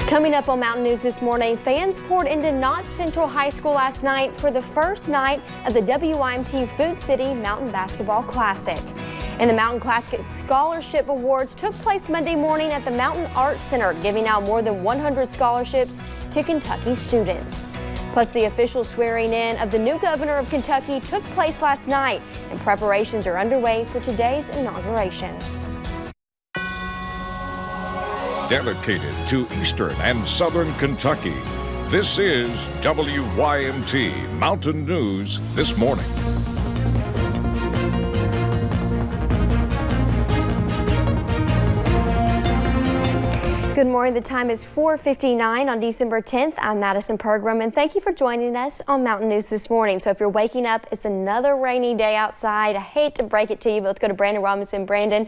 Coming up on Mountain News this morning, fans poured into Knott Central High School last night for the first night of the WYMT Food City Mountain Basketball Classic. And the Mountain Classic Scholarship Awards took place Monday morning at the Mountain Arts Center, giving out more than 100 scholarships to Kentucky students. Plus, the official swearing in of the new governor of Kentucky took place last night, and preparations are underway for today's inauguration. Dedicated to Eastern and Southern Kentucky, this is WYMT Mountain News This Morning. Good morning. The time is 4:59 on December 10th. I'm Madison Pergram, and thank you for joining us on Mountain News this morning. So if you're waking up, it's another rainy day outside. I hate to break it to you, but let's go to Brandon Robinson. Brandon,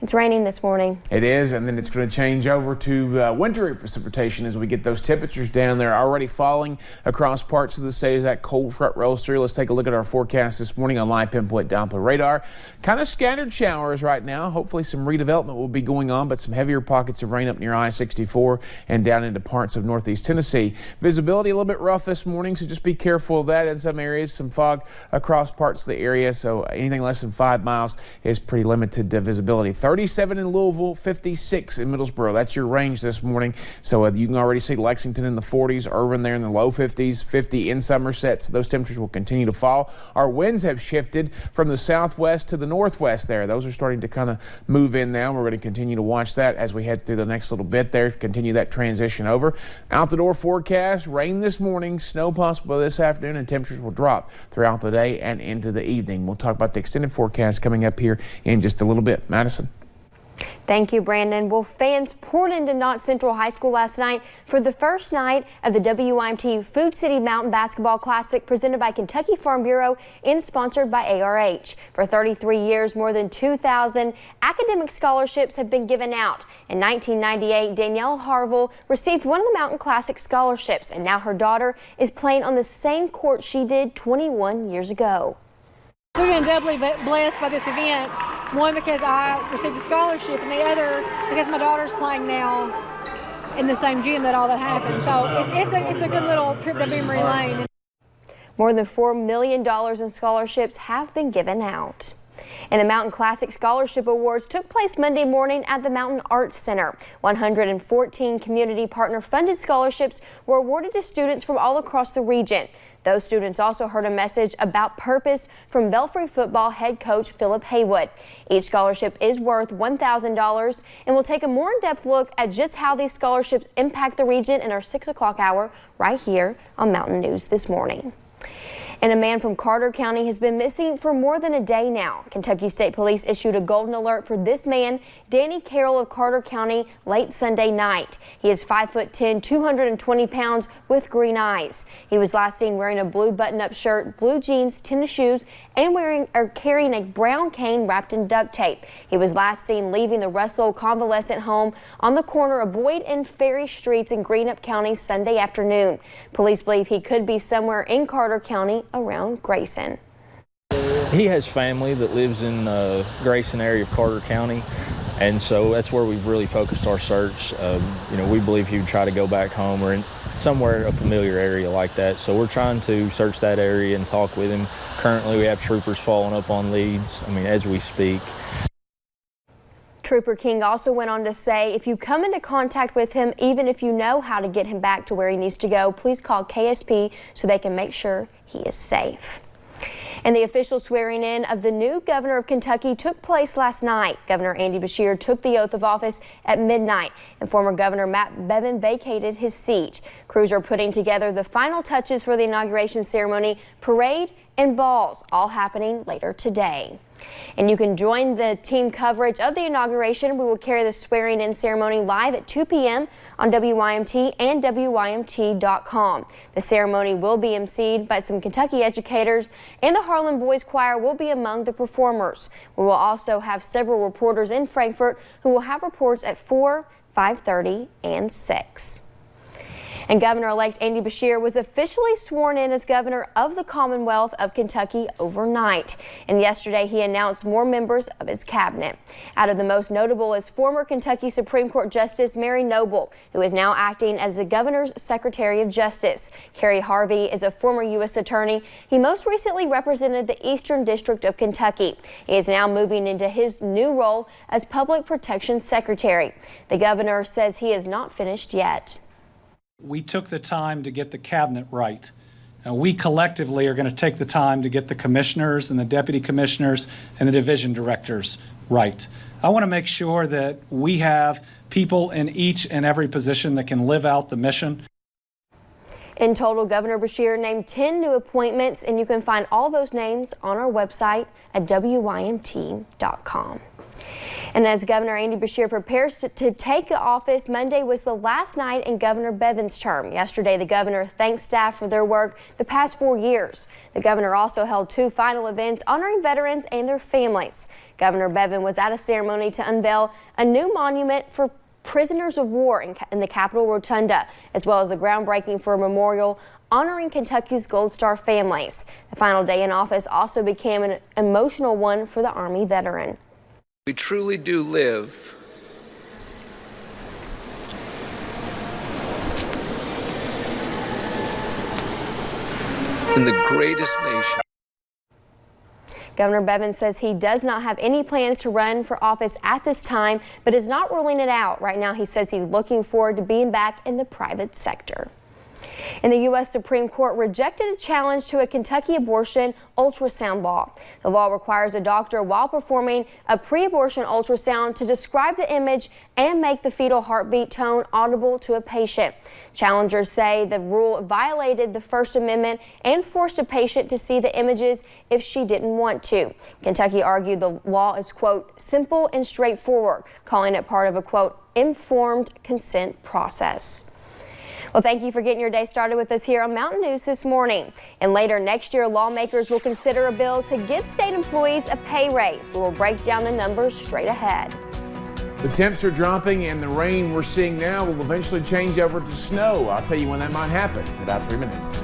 it's raining this morning. It is, and then it's going to change over to wintry precipitation as we get those temperatures down there already falling across parts of the state as that cold front rolls through. Let's take a look at our forecast this morning on Live Pinpoint Doppler radar. Kind of scattered showers right now. Hopefully some redevelopment will be going on, but some heavier pockets of rain up near I-64 and down into parts of northeast Tennessee. Visibility a little bit rough this morning, so just be careful of that in some areas. Some fog across parts of the area, so anything less than 5 miles is pretty limited visibility. 37 in Louisville, 56 in Middlesboro. That's your range this morning. So you can already see Lexington in the 40s, Irvin there in the low 50s, 50 in Somerset. So those temperatures will continue to fall. Our winds have shifted from the southwest to the northwest there. Those are starting to kind of move in now. We're going to continue to watch that as we head through the next little bit there, continue that transition over. Out the door forecast, rain this morning, snow possible this afternoon, and temperatures will drop throughout the day and into the evening. We'll talk about the extended forecast coming up here in just a little bit. Madison. Thank you, Brandon. Well, fans poured into Knott Central High School last night for the first night of the WYMT Food City Mountain Basketball Classic presented by Kentucky Farm Bureau and sponsored by ARH. For 33 years, more than 2,000 academic scholarships have been given out. In 1998, Danielle Harville received one of the Mountain Classic scholarships, and now her daughter is playing on the same court she did 21 years ago. We've been doubly blessed by this event. One, because I received the scholarship, and the other, because my daughter's playing now in the same gym that all that happened. So it's a good little trip to memory lane. More than $4 million in scholarships have been given out. And the Mountain Classic Scholarship Awards took place Monday morning at the Mountain Arts Center. 114 community partner funded scholarships were awarded to students from all across the region. Those students also heard a message about purpose from Belfry football head coach Philip Haywood. Each scholarship is worth $1,000, and we'll take a more in-depth look at just how these scholarships impact the region in our 6 o'clock hour right here on Mountain News This Morning. And a man from Carter County has been missing for more than a day now. Kentucky State Police issued a golden alert for this man, Danny Carroll of Carter County, late Sunday night. He is 5'10", 220 pounds with green eyes. He was last seen wearing a blue button-up shirt, blue jeans, tennis shoes, and carrying a brown cane wrapped in duct tape. He was last seen leaving the Russell Convalescent Home on the corner of Boyd and Ferry Streets in Greenup County Sunday afternoon. Police believe he could be somewhere in Carter County around Grayson. He has family that lives in Grayson area of Carter County, and so that's where we've really focused our search. We believe he would try to go back home or in somewhere a familiar area like that. So we're trying to search that area and talk with him. Currently, we have troopers following up on leads, as we speak. Trooper King also went on to say, if you come into contact with him, even if you know how to get him back to where he needs to go, please call KSP so they can make sure he is safe. And the official swearing in of the new governor of Kentucky took place last night. Governor Andy Beshear took the oath of office at midnight, and former Governor Matt Bevin vacated his seat. Crews are putting together the final touches for the inauguration ceremony, parade, and balls, all happening later today. And you can join the team coverage of the inauguration. We will carry the swearing-in ceremony live at 2 p.m. on WYMT and WYMT.com. The ceremony will be emceed by some Kentucky educators, and the Harlan Boys Choir will be among the performers. We will also have several reporters in Frankfort who will have reports at 4, 5:30, and 6. And Governor-elect Andy Beshear was officially sworn in as governor of the Commonwealth of Kentucky overnight. And yesterday he announced more members of his cabinet. Out of the most notable is former Kentucky Supreme Court Justice Mary Noble, who is now acting as the governor's Secretary of Justice. Kerry Harvey is a former U.S. attorney. He most recently represented the Eastern District of Kentucky. He is now moving into his new role as Public Protection Secretary. The governor says he is not finished yet. We took the time to get the cabinet right. We collectively are going to take the time to get the commissioners and the deputy commissioners and the division directors right. I want to make sure that we have people in each and every position that can live out the mission. In total, Governor Beshear named 10 new appointments, and you can find all those names on our website at WYMT.com. And as Governor Andy Beshear prepares to take the office, Monday was the last night in Governor Bevin's term. Yesterday, the governor thanked staff for their work the past 4 years. The governor also held 2 final events honoring veterans and their families. Governor Bevin was at a ceremony to unveil a new monument for prisoners of war in the Capitol Rotunda, as well as the groundbreaking for a memorial honoring Kentucky's Gold Star families. The final day in office also became an emotional one for the Army veteran. We truly do live in the greatest nation. Governor Bevin says he does not have any plans to run for office at this time, but is not ruling it out. Right now, he says he's looking forward to being back in the private sector. And the U.S. Supreme Court rejected a challenge to a Kentucky abortion ultrasound law. The law requires a doctor, while performing a pre-abortion ultrasound, to describe the image and make the fetal heartbeat tone audible to a patient. Challengers say the rule violated the First Amendment and forced a patient to see the images if she didn't want to. Kentucky argued the law is, quote, simple and straightforward, calling it part of a, quote, informed consent process. Well, thank you for getting your day started with us here on Mountain News this morning. And later next year, lawmakers will consider a bill to give state employees a pay raise. We will break down the numbers straight ahead. The temps are dropping, and the rain we're seeing now will eventually change over to snow. I'll tell you when that might happen in about 3 minutes.